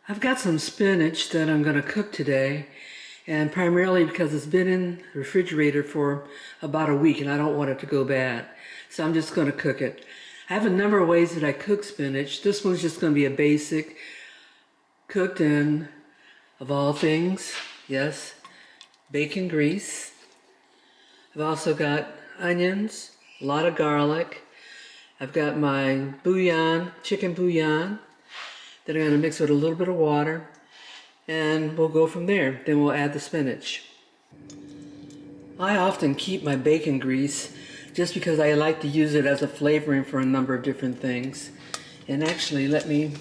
I've got some spinach that I'm going to cook today, and primarily because it's been in the refrigerator for about a week and I don't want it to go bad. So I'm just going to cook it. I have a number of ways that I cook spinach. This one's just going to be a basic, cooked in, of all things, yes, bacon grease. I've also got onions, a lot of garlic. I've got my bouillon, chicken bouillon, that I'm going to mix with a little bit of water, and we'll go from there. Then we'll add the spinach. I often keep my bacon grease just because I like to use it as a flavoring for a number of different things. And actually, let me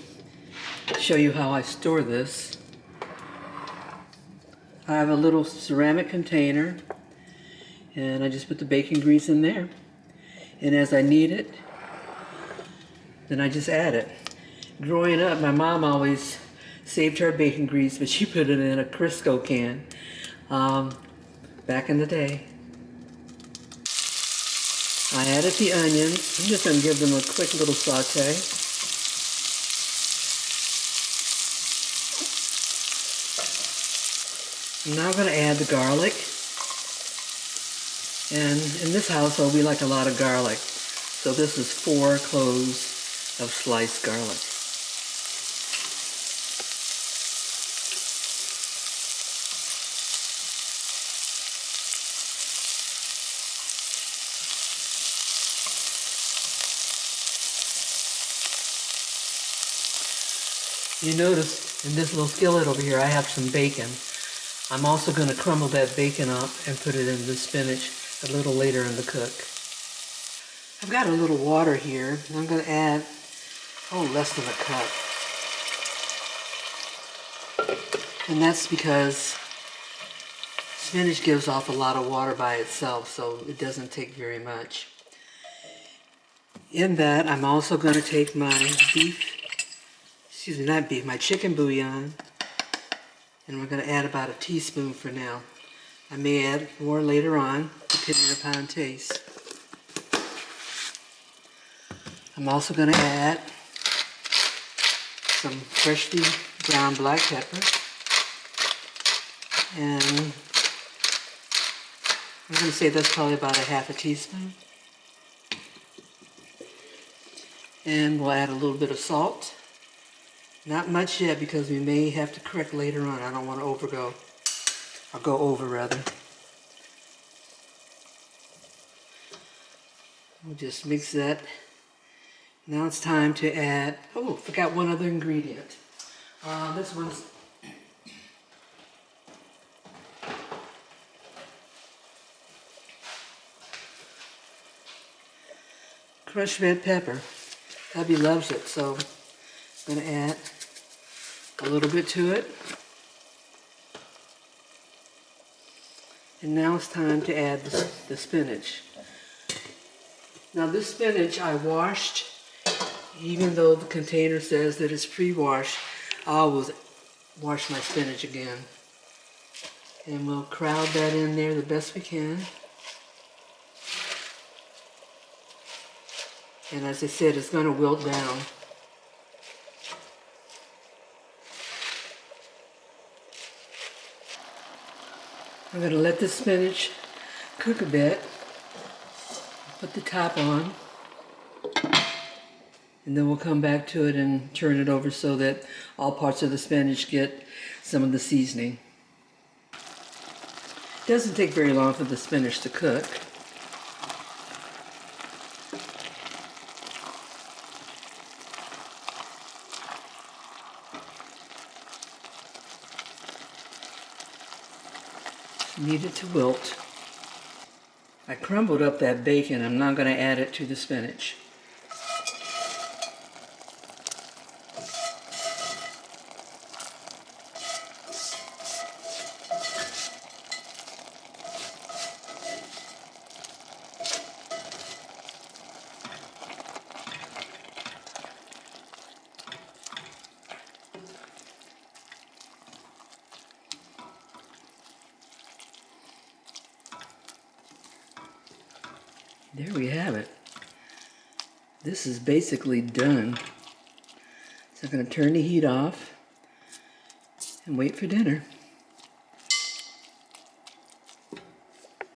show you how I store this. I have a little ceramic container, and I just put the bacon grease in there. And as I need it, then I just add it. Growing up, my mom always saved her bacon grease, but she put it in a Crisco can back in the day. I added the onions. I'm just going to give them a quick little saute. I'm now going to add the garlic. And in this household, we like a lot of garlic. So this is 4 cloves of sliced garlic. You notice in this little skillet over here, I have some bacon. I'm also going to crumble that bacon up and put it in the spinach a little later in the cook. I've got a little water here. I'm going to add, less than a cup. And that's because spinach gives off a lot of water by itself, so it doesn't take very much. In that, I'm also going to take my my chicken bouillon, and we're going to add about a teaspoon for now. I may add more later on, depending upon taste. I'm also going to add some freshly ground black pepper, and I'm going to say that's probably about a half a teaspoon. And we'll add a little bit of salt. Not much yet because we may have to correct later on. I don't want to go over rather. We'll just mix that. Now it's time to add, forgot one other ingredient. This one's crushed red pepper. Hubby loves it, so I'm going to add a little bit to it. And now it's time to add the spinach. Now this spinach I washed, even though the container says that it's pre-washed, I always wash my spinach again. And we'll crowd that in there the best we can. And as I said, it's going to wilt down. I'm going to let the spinach cook a bit. Put the top on. And then we'll come back to it and turn it over so that all parts of the spinach get some of the seasoning. It doesn't take very long for the spinach to cook. Need it to wilt. I crumbled up that bacon. I'm not going to add it to the spinach. There we have it. This is basically done. So I'm going to turn the heat off. and wait for dinner.